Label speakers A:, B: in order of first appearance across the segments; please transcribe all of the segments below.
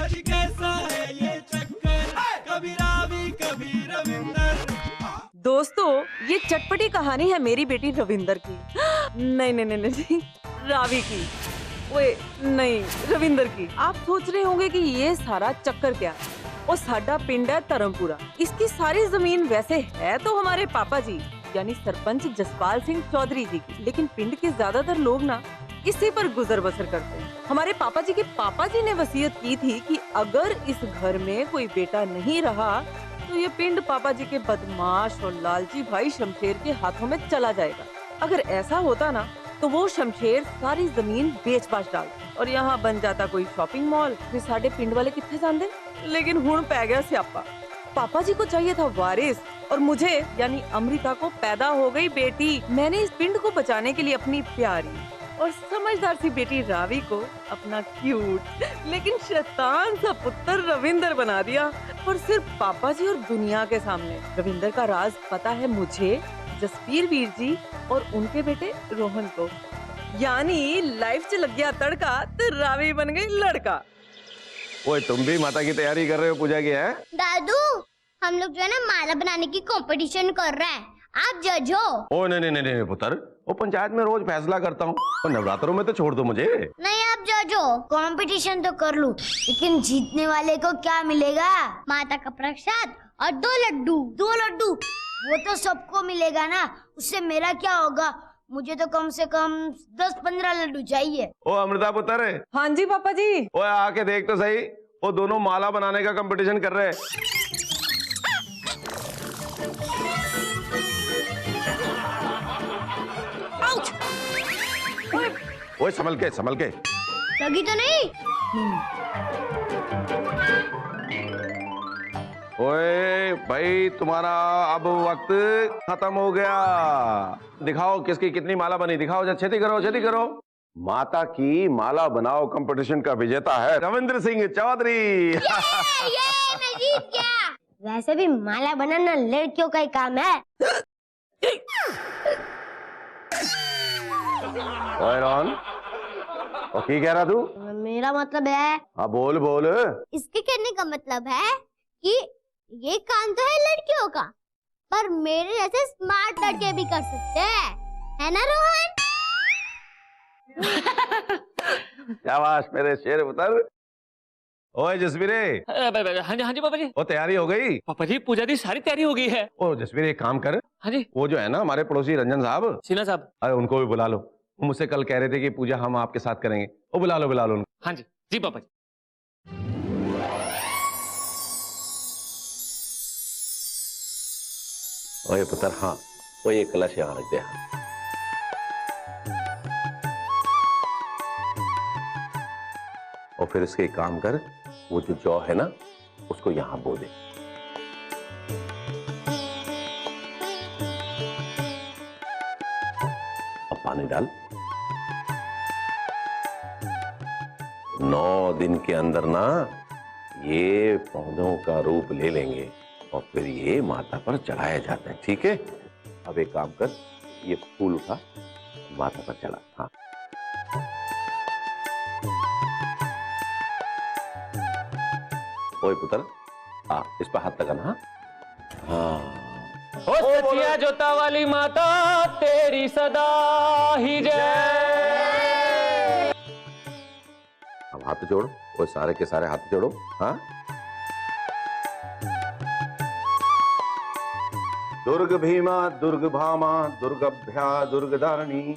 A: आज कैसा है ये चक्कर, कभी रावी कभी रविंदर।
B: दोस्तों, ये चटपटी कहानी है मेरी बेटी रविंदर की। नहीं नहीं नहीं नहीं, रावी की। ओए नहीं, रविंदर की। आप सोच रहे होंगे कि ये सारा चक्कर क्या है। और साडा पिंड है धर्मपुरा। इसकी सारी जमीन वैसे है तो हमारे पापा जी यानी सरपंच जसपाल सिंह चौधरी जी की, लेकिन पिंड के ज्यादातर लोग ना इसी पर गुजर बसर करते हैं। हमारे पापा जी के पापा जी ने वसीयत की थी कि अगर इस घर में कोई बेटा नहीं रहा तो ये पिंड पापा जी के बदमाश और लालची भाई शमशेर के हाथों में चला जाएगा। अगर ऐसा होता ना तो वो शमशेर सारी जमीन बेच बाच डालता और यहाँ बन जाता कोई शॉपिंग मॉल। फिर साडे पिंड वाले कितने जानते, लेकिन हुण पै गया स्यापा। पापा जी को चाहिए था वारिस और मुझे यानी अमृता को पैदा हो गई बेटी। मैंने इस पिंड को बचाने के लिए अपनी प्यारी और समझदार सी बेटी रावी को अपना क्यूट लेकिन शैतान सा पुत्र रविंदर बना दिया। और सिर्फ पापा जी और दुनिया के सामने रविंदर का राज पता है मुझे, जसवीर वीर जी और उनके बेटे रोहन को। यानी लाइफ से लग गया तड़का तो रावी बन गई लड़का।
C: ओए तुम भी माता की तैयारी कर रहे हो पूजा की है?
D: दादू, हम लोग जो है ना माला बनाने की कंपटीशन कर रहे हैं, आप जज हो।
C: ओ नहीं नहीं नहीं पुत्र, वो पंचायत में रोज फैसला करता हूँ और नवरात्रों में तो छोड़ दो मुझे।
D: नहीं, आप जज हो। कंपटीशन तो कर लूं, लेकिन जीतने वाले को क्या मिलेगा? माता का प्रसाद और 2 लड्डू। 2 लड्डू वो तो सबको मिलेगा ना, उससे मेरा क्या होगा? मुझे तो कम से कम 10-15 लड्डू चाहिए।
C: ओ अमृता पुत्र।
B: हाँ जी पापा जी।
C: ओए आके देख तो सही, वो दोनों माला बनाने का कंपटीशन कर रहे हैं। ओए संभल के संभल के।
D: लगी तो नहीं?
C: ओए भाई, तुम्हारा अब वक्त खत्म हो गया। दिखाओ किसकी कितनी माला बनी, दिखाओ। छेती करो छेती करो। माता की माला बनाओ कंपटीशन का विजेता है रविंद्र सिंह चौधरी।
D: ये मैं जीत गया। वैसे भी माला बनाना लड़कियों का ही काम है।
C: ओए रोहन, और की कह रहा तू?
D: मेरा मतलब है,
C: हाँ बोल बोल।
D: इसके कहने का मतलब है कि ये काम तो है लड़कियों का, पर मेरे जैसे स्मार्ट लड़के भी कर सकते हैं, है ना रोहन?
C: शाबाश मेरे शेर पुत्र। ओए जसवीरे।
E: हाँ जी पापा जी।
C: वो तैयारी हो गई?
E: पापा जी पूजा की सारी तैयारी हो गई है।
C: ओ जसवीर एक काम कर,
E: हाँ जी।
C: वो जो है ना हमारे पड़ोसी रंजन साहब,
E: सिन्हा साहब।
C: अरे उनको भी बुला लो। वो मुझसे कल कह रहे थे कि पूजा हम आपके साथ करेंगे। वो बुला लो उनको।
E: हाँ जी जी पापा जी।
C: ओए पुत्र, हाँ वो ये कलश यहाँ रख दे। और फिर इसके काम कर, वो जो जौ है ना उसको यहाँ बो दे। अब पानी डाल। 9 दिन के अंदर ना ये पौधों का रूप ले लेंगे और फिर ये माता पर चढ़ाया जाता है, ठीक है? अब एक काम कर, ये फूल उठा माता पर चढ़ा। हाँ ओए पुत्र, हाँ इस पर हाथ लगाना। हाँ हाँ।
E: ओ सचिया जोता वाली माता तेरी सदा ही जय।
C: अब हाथ जोड़ो, वो सारे के सारे हाथ जोड़ो। हाँ दुर्ग भीमा दुर्ग भामा दुर्गभ्या दुर्गधारणी।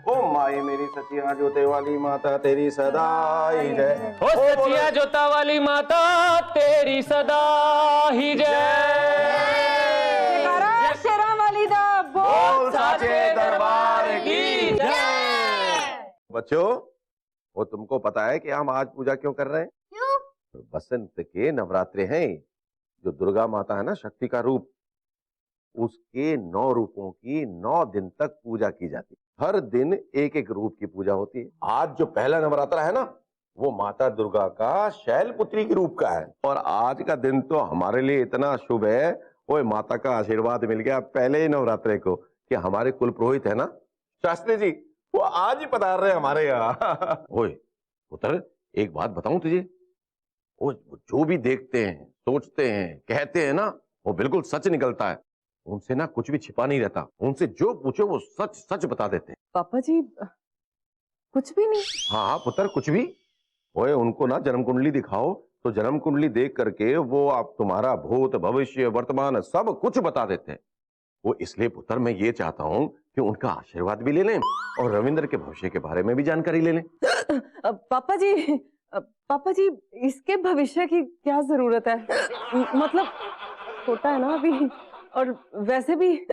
C: ओ माई मेरी सचिया जोते वाली माता तेरी सदा ही जय।
E: ओ सचिया जोता वाली माता तेरी सदा ही जय।
B: शेरा वाली दा
C: बोल साचे दरबार की जय। बच्चों, वो तुमको पता है कि हम आज पूजा क्यों कर रहे हैं?
D: क्यों?
C: बसंत के नवरात्रे हैं। जो दुर्गा माता है ना, शक्ति का रूप, उसके 9 रूपों की 9 दिन तक पूजा की जाती है। हर दिन एक एक रूप की पूजा होती है। आज जो पहला नवरात्रा है ना, वो माता दुर्गा का शैलपुत्री के रूप का है। और आज का दिन तो हमारे लिए इतना शुभ है, ओए माता का आशीर्वाद मिल गया पहले ही नवरात्रे को कि हमारे कुल पुरोहित है ना शास्त्री जी, वो आज ही पधार रहे हमारे यहाँ। ओए पुत्र, एक बात बताऊं तुझे, वो जो भी देखते हैं, सोचते हैं, कहते हैं ना, वो बिल्कुल सच निकलता है। उनसे ना कुछ भी छिपा नहीं रहता, उनसे जो पूछो वो सच सच बता देते हैं।
B: पापा जी कुछ भी नहीं।
C: हाँ हाँ पुत्र, कुछ भी। ओए उनको ना जन्म कुंडली दिखाओ, तो जन्म कुंडली देख करके वो आप तुम्हारा भूत भविष्य वर्तमान सब कुछ बता देते हैं। वो इसलिए पुत्र मैं ये चाहता हूँ कि उनका आशीर्वाद भी ले लें और रविंद्र के भविष्य के बारे में भी जानकारी ले लें।
B: पापा जी इसके भविष्य की क्या जरूरत है? मतलब छोटा है ना अभी, और वैसे भी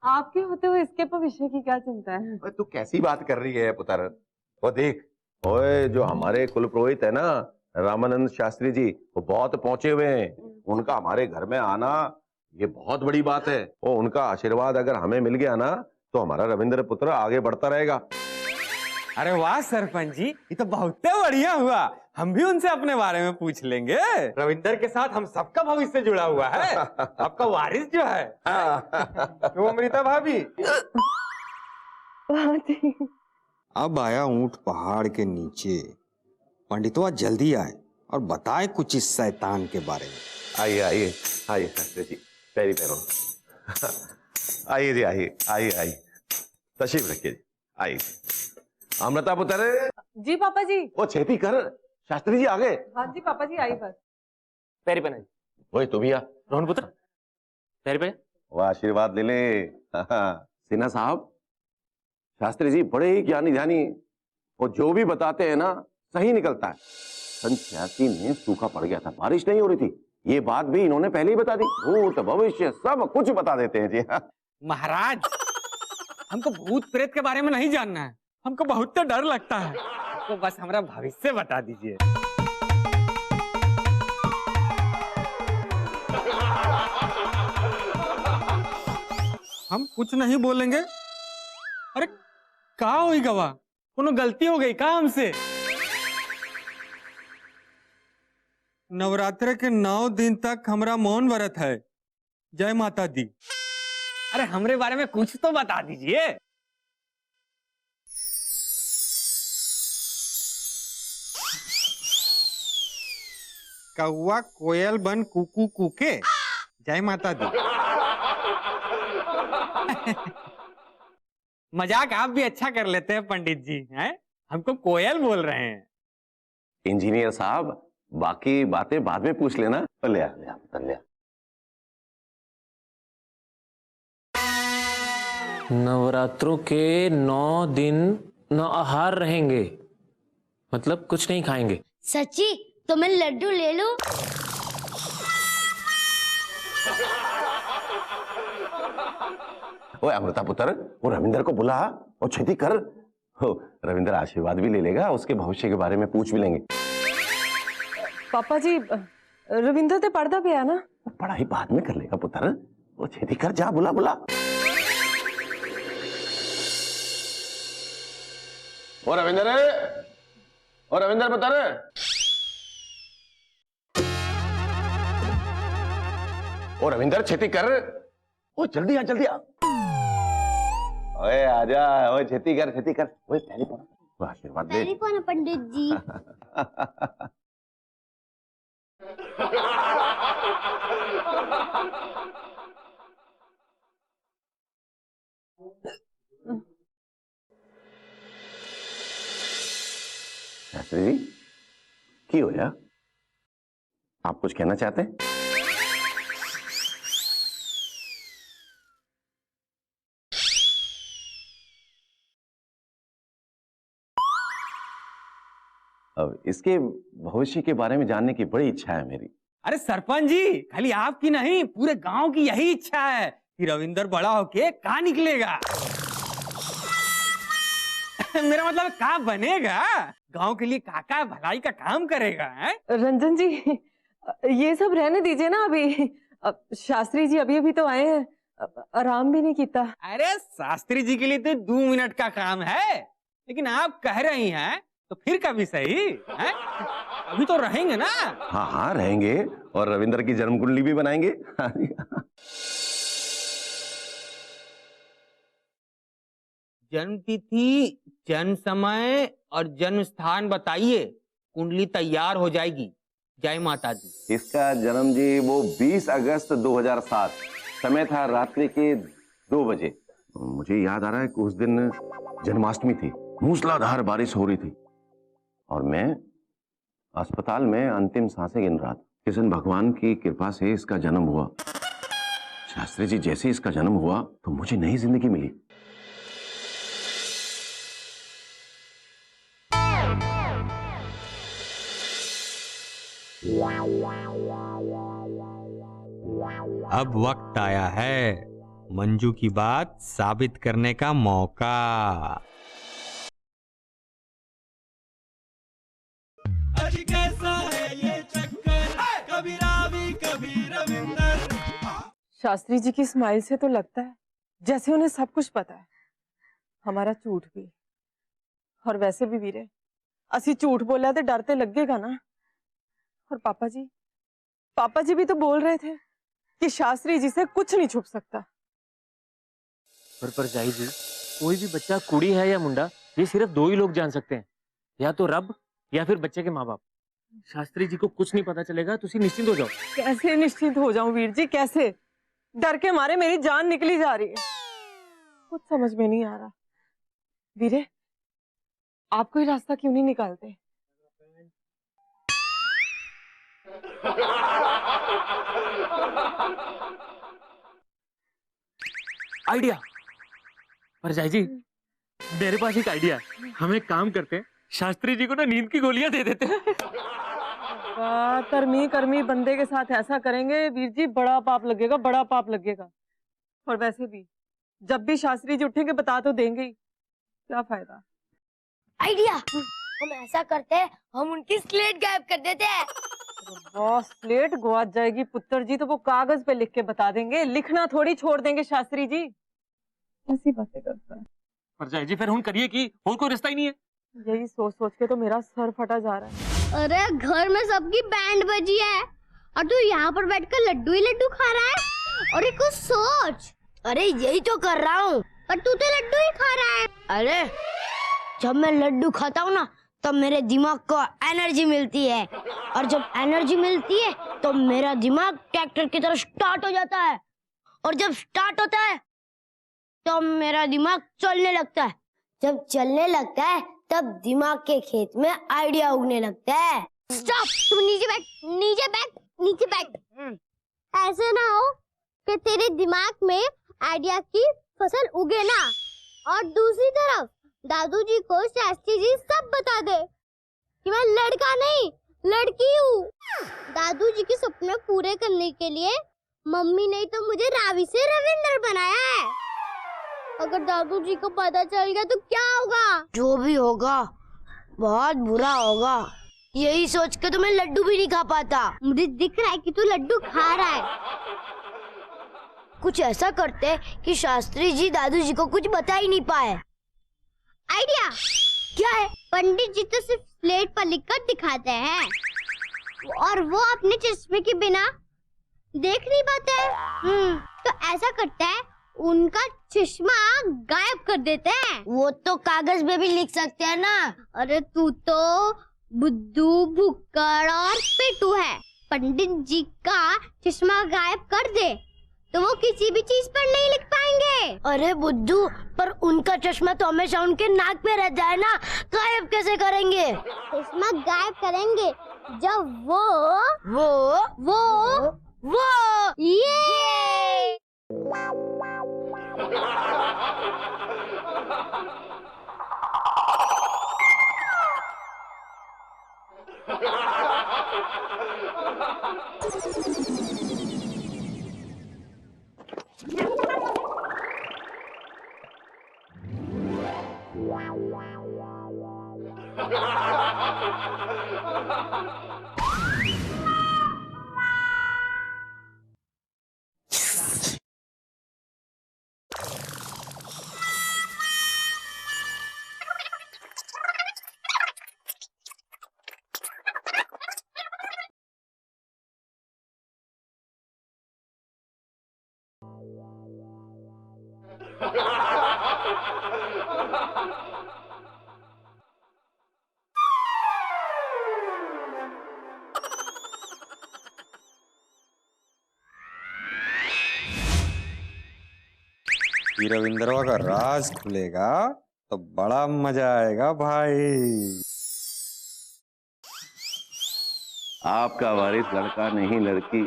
B: आपके होते हुए इसके भविष्य की क्या चिंता है?
C: तू कैसी बात कर रही है पुत्र? वो देख, ओए जो हमारे कुल पुरोहित है ना रामानंद शास्त्री जी, वो बहुत पहुंचे हुए हैं। उनका हमारे घर में आना ये बहुत बड़ी बात है। और उनका आशीर्वाद अगर हमें मिल गया ना तो हमारा रविंद्र पुत्र आगे बढ़ता रहेगा।
F: अरे वाह सरपंच जी, ये तो बहुत बढ़िया हुआ। हम भी उनसे अपने बारे में पूछ लेंगे। रविंदर के साथ हम सबका भविष्य जुड़ा हुआ है। आपका वारिस जो है तो अमृता भाभी।
G: अब आया ऊंट पहाड़ के नीचे। पंडितवा जल्दी आए और बताए कुछ इस शैतान के बारे में।
C: आइए आइए आइए शास्त्री जी, पैरी पैरों। आइए जी, आइए आइए आइए, तशरीफ रखिए जी, आइए। अमृता पुत्र।
B: जी पापा जी।
C: वो छेती कर, शास्त्री जी आ गए।
B: हाँ जी पापा जी, आई बस।
E: पैरी पहना।
C: वही तू भी आ।
E: रोहन पुत्र, पैरी पहना।
C: वो आशीर्वाद ले ले। सिन्हा साहब, शास्त्री जी बड़े ही ज्ञानी ध्यानी, वो जो भी बताते हैं ना सही निकलता है। सन 86 में सूखा पड़ गया था, बारिश नहीं हो रही थी, ये बात भी इन्होंने पहले ही बता दी। भूत भविष्य सब कुछ बता देते हैं जी।
F: महाराज, हमको भूत प्रेत के बारे में नहीं जानना है, हमको बहुत डर लगता है। तो बस हमारा भविष्य बता दीजिए। हम कुछ नहीं बोलेंगे। अरे का हुई गवा, कोनो गलती हो गई का हमसे? नवरात्र के 9 दिन तक हमारा मौन व्रत है। जय माता दी। अरे हमरे बारे में कुछ तो बता दीजिए। कौआ कोयल बन कुकू कुके। जय माता दी। मजाक आप भी अच्छा कर लेते हैं पंडित जी, हैं? हमको कोयल बोल रहे हैं।
C: इंजीनियर साहब, बाकी बातें बाद में पूछ लेना। ले आ, ले आ, ले आ।
E: नवरात्रों के 9 दिन न आहार रहेंगे, मतलब कुछ नहीं खाएंगे।
D: सच्ची? तो मैं लड्डू ले लूं?
C: ओए अमृता पुत्र, वो रविंद्र को बुला और छेती कर। रविंद्र आशीर्वाद भी ले लेगा, उसके भविष्य के बारे में पूछ भी लेंगे।
B: पापा जी रविंद्र ते पढ़ता पे है ना?
C: पढ़ाई बाद में कर लेगा पुत्र, वो छेती कर, जा बुला बुला। ओ रविंद्र, ओ रविंद्र पुत्र, ओ रविंद्र छेती कर, ओ जल्दी आ जल्दी आ। ओए आजा, ओए छेती कर छेती कर। ओए पहली पौना, वो आशीर्वाद दे।
D: पहली पौना पंडित जी।
C: शास्त्री जी क्यों होया? आप कुछ कहना चाहते हैं? अब इसके भविष्य के बारे में जानने की बड़ी इच्छा है मेरी।
F: अरे सरपंच जी, खाली आपकी नहीं पूरे गांव की यही इच्छा है कि रविंदर बड़ा होके का निकलेगा। मेरा मतलब का बनेगा, गांव के लिए काका भलाई का काम करेगा, है?
B: रंजन जी ये सब रहने दीजिए ना अभी। शास्त्री जी अभी अभी तो आए हैं, आराम भी नहीं किया।
F: अरे शास्त्री जी के लिए तो 2 मिनट का काम है, लेकिन आप कह रही हैं तो फिर कभी सही है? अभी तो रहेंगे ना?
C: हाँ हाँ रहेंगे, और रविंद्र की जन्म कुंडली भी बनाएंगे।
F: जन्म तिथि, जन्म समय और जन्म स्थान बताइए, कुंडली तैयार हो जाएगी। जय माता दी।
C: इसका जन्म जी वो 20 अगस्त 2007, समय था रात्रि के 2 बजे। मुझे याद आ रहा है कि उस दिन जन्माष्टमी थी, मूसलाधार बारिश हो रही थी और मैं अस्पताल में अंतिम सांसें गिन रहा था। इस दिन भगवान की कृपा से इसका जन्म हुआ। शास्त्री जी, जैसे इसका जन्म हुआ तो मुझे नई जिंदगी मिली।
F: अब वक्त आया है मंजू की बात साबित करने का मौका।
A: आज कैसा है ये चक्कर, कभी रावी कभी रविंदर।
B: शास्त्री जी की स्माइल से तो लगता है जैसे उन्हें सब कुछ पता है, हमारा झूठ भी। और वैसे भी वीरे, असी झूठ बोला तो डर ते लगेगा ना। और पापा जी भी तो बोल रहे थे कि शास्त्री जी से कुछ नहीं छुप सकता।
E: पर जाई जी, कोई भी बच्चा कुड़ी है या मुंडा, ये सिर्फ 2 ही लोग जान सकते हैं, या तो रब या फिर बच्चे के माँ बाप। शास्त्री जी को कुछ नहीं पता चलेगा, तुसी निश्चिंत हो जाओ।
B: कैसे निश्चिंत हो जाऊं वीर जी, कैसे? डर के मारे मेरी जान निकली जा रही है, कुछ समझ में नहीं आ रहा। वीरे, आप कोई रास्ता क्यों नहीं निकालते?
E: आइडिया। पर जाई जी, मेरे पास एक आइडिया है। हम एक काम करते हैं, शास्त्री जी को ना नींद की गोलियां दे देते हैं।
B: कर्मी कर्मी बंदे के साथ ऐसा करेंगे वीर जी, बड़ा पाप लगेगा, बड़ा पाप लगेगा। और वैसे भी जब भी शास्त्री जी उठेंगे बता तो देंगे ही, क्या फायदा।
D: आइडिया, हम ऐसा करते हैं, हम उनकी स्लेट गायब कर देते हैं।
B: बॉस, स्लेट गुआच जाएगी पुत्र जी तो वो कागज पे लिख के बता देंगे, लिखना थोड़ी छोड़ देंगे शास्त्री जी। ऐसी बातें करता है।
E: पर जाई जी, फिर हम करिए कि और कोई रास्ता ही नहीं है।
B: यही सोच सोच के तो मेरा सर फटा जा रहा है।
D: अरे घर में सबकी बैंड बजी है और तू यहाँ पर बैठकर लड्डू ही लड्डू खा रहा है। अरे कुछ सोच। अरे यही तो कर रहा हूँ, पर तू तो लड्डू ही खा रहा है। अरे जब मैं लड्डू खाता हूँ ना, तब मेरे दिमाग को एनर्जी मिलती है, और जब एनर्जी मिलती है तो मेरा दिमाग ट्रैक्टर की तरह स्टार्ट हो जाता है, और जब स्टार्ट होता है तो मेरा दिमाग चलने लगता है। जब चलने लगता है तब दिमाग के खेत में आइडिया उगने लगता है। स्टॉप, तुम नीचे बैठ, नीचे बैठ, नीचे बैठ। ऐसे ना हो कि तेरे दिमाग में आइडिया की फसल उगे ना, और दूसरी तरफ दादू जी को शास्त्री जी सब बता दे कि मैं लड़का नहीं लड़की हूँ। दादू जी के सपने पूरे करने के लिए मम्मी ने तो मुझे रावी से रविंदर बनाया है। अगर दादू जी को पता चल गया तो क्या होगा? जो भी होगा बहुत बुरा होगा। यही सोच के तो मैं लड्डू भी नहीं खा पाता। मुझे दिख रहा है कि तू लड्डू खा रहा है। कुछ ऐसा करते हैं कि शास्त्री जी दादू जी को कुछ बता ही नहीं पाए। आइडिया क्या है? पंडित जी तो सिर्फ स्लेट पर लिखकर दिखाते हैं, और वो अपने चश्मे के बिना देख नहीं पाते हैं। तो ऐसा करते हैं, उनका चश्मा गायब कर देते हैं। वो तो कागज पे भी लिख सकते हैं ना। अरे तू तो बुद्धू, भुक्कड़ और पेटू है। पंडित जी का चश्मा गायब कर दे तो वो किसी भी चीज पर नहीं लिख पाएंगे। अरे बुद्धू, पर उनका चश्मा तो हमेशा उनके नाक पे रहता है ना, गायब कैसे करेंगे? चश्मा गायब करेंगे जब वो ये
G: ये रविंद्रवा का राज खुलेगा तो बड़ा मजा आएगा भाई।
C: आपका वारिस लड़का नहीं लड़की।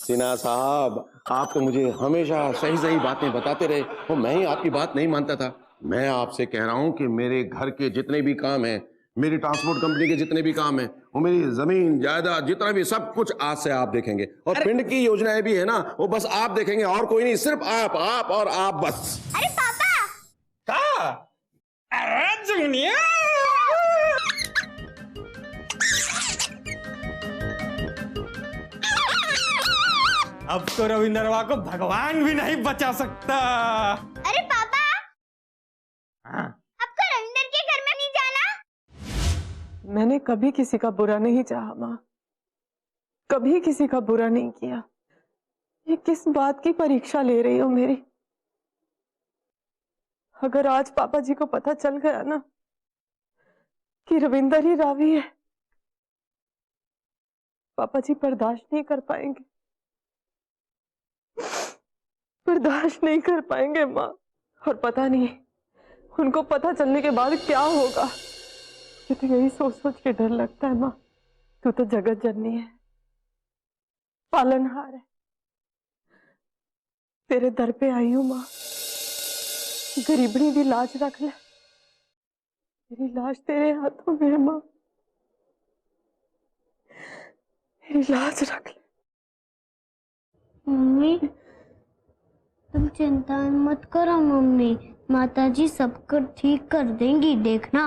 C: सिन्हा साहब, आप तो मुझे हमेशा सही सही बातें बताते रहे और मैं ही आपकी बात नहीं मानता था। मैं आपसे कह रहा हूं कि मेरे घर के जितने भी काम हैं, मेरी ट्रांसपोर्ट कंपनी के जितने भी काम हैं, वो मेरी जमीन जायदाद जितना भी सब कुछ आज से आप देखेंगे। और पिंड की योजनाएं भी है ना, वो बस आप देखेंगे और कोई नहीं, सिर्फ आप और आप बस।
D: अरे पापा,
F: का अरे जुनिया, अब तो रविंद्रवा को भगवान भी नहीं बचा सकता।
D: अरे पापा,
F: हाँ।
D: आपको रविंदर के घर में नहीं जाना?
B: मैंने कभी किसी का बुरा नहीं चाहा माँ, कभी किसी का बुरा नहीं किया। ये किस बात की परीक्षा ले रही हो मेरी? अगर आज पापा जी को पता चल गया ना कि रविंदर ही रावी है, पापा जी बर्दाश्त नहीं कर पाएंगे, बर्दाश्त नहीं कर पाएंगे माँ। और पता नहीं उनको पता चलने के बाद क्या होगा। मुझे तो यही सोच सोच के डर लगता है माँ। तू तो जगत जननी है, पालनहार है, तेरे दर पे आई हूं माँ। गरीबनी दी लाज रख ले, मेरी लाज तेरे हाथों में है माँ, मेरी लाज रख ले।
D: मम्मी, तुम चिंता मत करो मम्मी, माताजी सब कुछ ठीक कर देंगी, देखना।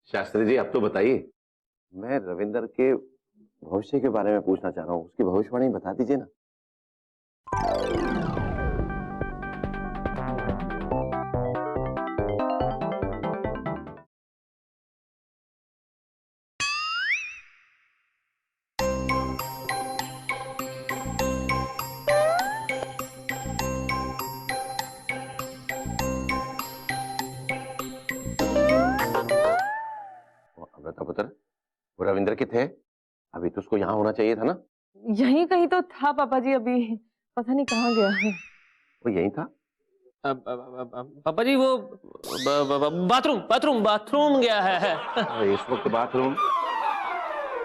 C: शास्त्री जी, अब तो बताइए, मैं रविंदर के भविष्य के बारे में पूछना चाह रहा हूँ। उसकी भविष्यवाणी बता दीजिए ना। अमृता पुत्र, वो रविंदर किथे है? अभी तो उसको यहाँ होना चाहिए था ना।
B: यहीं कहीं तो था पापा जी, अभी पता नहीं कहाँ गया है।
C: वो यहीं था।
E: पापा जी वो बाथरूम बाथरूम बाथरूम गया है।
C: अरे इस वक्त बाथरूम?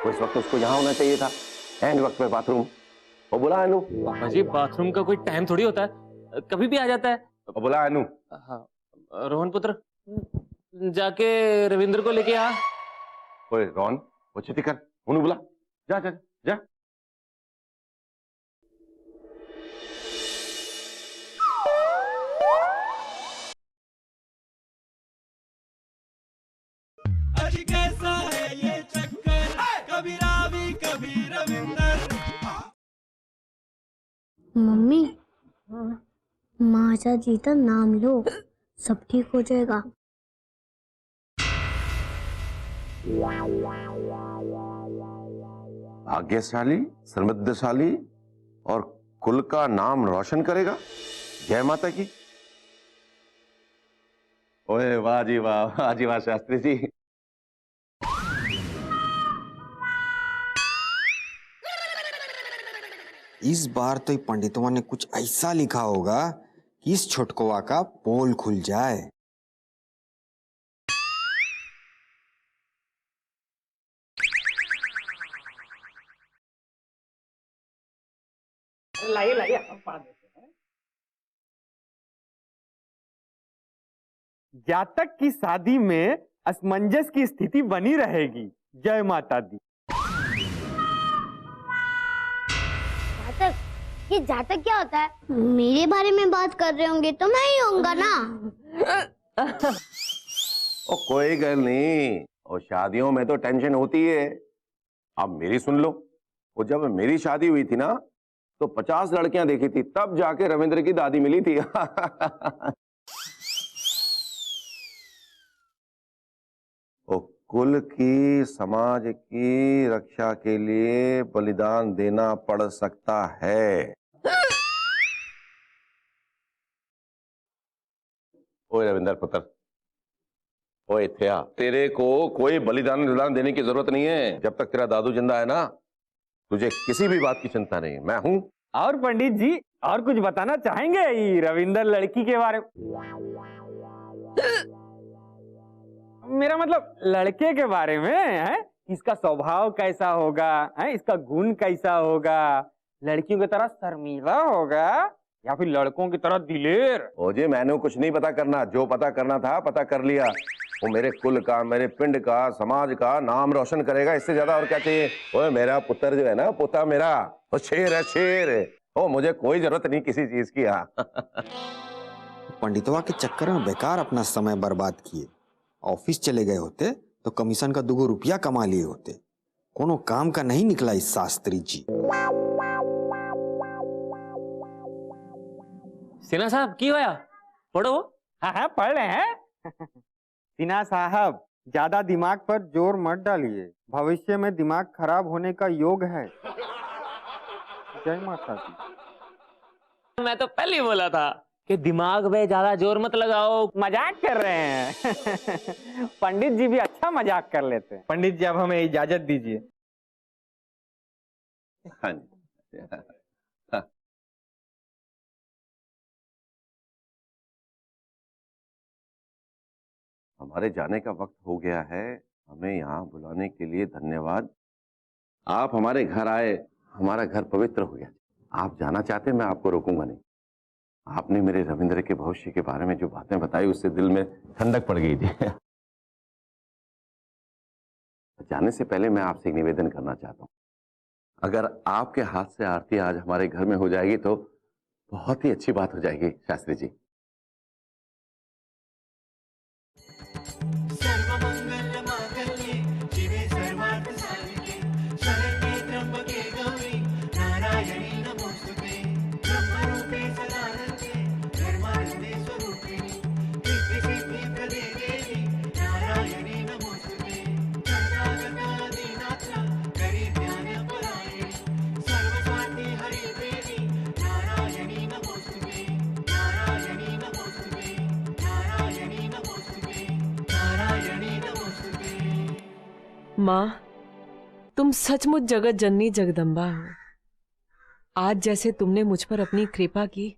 C: वो इस वक्त उसको यहाँ होना चाहिए था, एंड वक्त पे बाथरूम। वो बुला अनु।
E: पापा जी बाथरूम का कोई टाइम थोड़ी होता है, कभी भी आ जाता है।
C: वो बुला अनु।
E: हाँ रोहन पुत्र, जाके रविंद्र को लेके आ।
C: ओए रोहन, वो छेती कर, उन्हें बुला, जा जा जा।
A: आज कैसा है ये चक्कर, कभी रावी कभी रविंदर।
D: मम्मी, माता जी का नाम लो, सब ठीक हो जाएगा।
C: भाग्यशाली, समृद्धशाली और कुल का नाम रोशन करेगा। जय माता की। ओए वाह जी वाह, वाह जी वाह शास्त्री जी।
G: इस बार तो ये पंडितवा ने कुछ ऐसा लिखा होगा कि इस छोटकुआ का पोल खुल जाए।
F: लाइए लाइए, हम पा देते हैं। जातक की शादी में असमंजस की स्थिति बनी रहेगी। जय माता दी।
D: जातक, ये जातक क्या होता है? मेरे बारे में बात कर रहे होंगे तो मैं ही होऊंगा ना।
C: ओ कोई गल नहीं, और शादियों में तो टेंशन होती है। अब मेरी सुन लो, वो जब मेरी शादी हुई थी ना तो 50 लड़कियां देखी थी, तब जाके रविंद्र की दादी मिली थी। ओ कुल की, समाज की रक्षा के लिए बलिदान देना पड़ सकता है। ओए रविंदर पुत्र, ओए थया, तेरे को कोई बलिदान देने की जरूरत नहीं है। जब तक तेरा दादू जिंदा है ना, तुझे किसी भी बात की चिंता नहीं, मैं हूं।
F: और पंडित जी, और कुछ बताना चाहेंगे ये रविंदर लड़की के बारे में? मेरा मतलब लड़के के बारे में है। इसका स्वभाव कैसा होगा है, इसका गुण कैसा होगा? लड़कियों की तरह शर्मीला होगा या फिर लड़कों की तरह दिलेर?
C: ओ जी, मैंने कुछ नहीं पता करना, जो पता करना था पता कर लिया। वो मेरे कुल का, मेरे पिंड का, समाज का नाम रोशन करेगा, इससे ज्यादा और क्या चाहिए? ओए मेरा पुत्र जो है ना, पुता मेरा, वो शेर है, शेर। ओ मुझे कोई जरूरत नहीं किसी चीज की। हाँ।
G: पंडितवा के चक्कर में बेकार अपना समय बर्बाद किए। ऑफिस चले गए होते तो कमीशन का 2 रुपया कमा लिए होते। कोनो काम का नहीं निकला इस शास्त्री जी।
E: सिन्हा साहब की होया? पढ़ो।
F: हाँ हाँ, पढ़ रहे हैं। सिन्हा साहब, ज्यादा दिमाग पर जोर मत डालिए, भविष्य में दिमाग खराब होने का योग है। जय माता दी।
E: मैं तो पहले ही बोला था कि दिमाग में ज्यादा जोर मत लगाओ।
F: मजाक कर रहे हैं। पंडित जी भी अच्छा मजाक कर लेते हैं। पंडित जी, अब हमें इजाजत दीजिए।
C: हाँ जी। हाँ। हमारे जाने का वक्त हो गया है। हमें यहाँ बुलाने के लिए धन्यवाद। आप हमारे घर आए, हमारा घर पवित्र हो गया। आप जाना चाहते, मैं आपको रोकूंगा नहीं। आपने मेरे रविंद्र के भविष्य के बारे में जो बातें बताई, उससे दिल में ठंडक पड़ गई थी। जाने से पहले मैं आपसे एक निवेदन करना चाहता हूँ। अगर आपके हाथ से आरती आज हमारे घर में हो जाएगी तो बहुत ही अच्छी बात हो जाएगी शास्त्री जी।
A: सर्वमंगल मांगल्ये शिवे सर्वार्थ साधिके शरण्ये त्र्यंबके गौरी नारायणी नमोस्तुते ब्रह्मरूपे सदानंदे धर्मानंदे स्वरूपिणी सिद्धि प्रदे देवी नारायणी नमोस्तुते शरणागतादीनाथ गरीब्यान परायणी सर्वस्वार्थी हरि देवी नारायणी नमोस्तुते नारायणी नमोस्तुते नारायणी नमोस्तुते नारायणी नमोस्तुते।
B: माँ, तुम सचमुच जगत जननी जगदम्बा हो। आज जैसे तुमने मुझ पर अपनी कृपा की,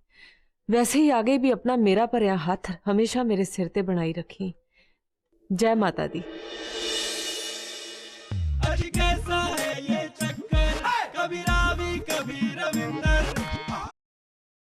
B: वैसे ही आगे भी अपना मेरा पर हाथ हमेशा मेरे सिर पे बनाई रखी। जय माता दी।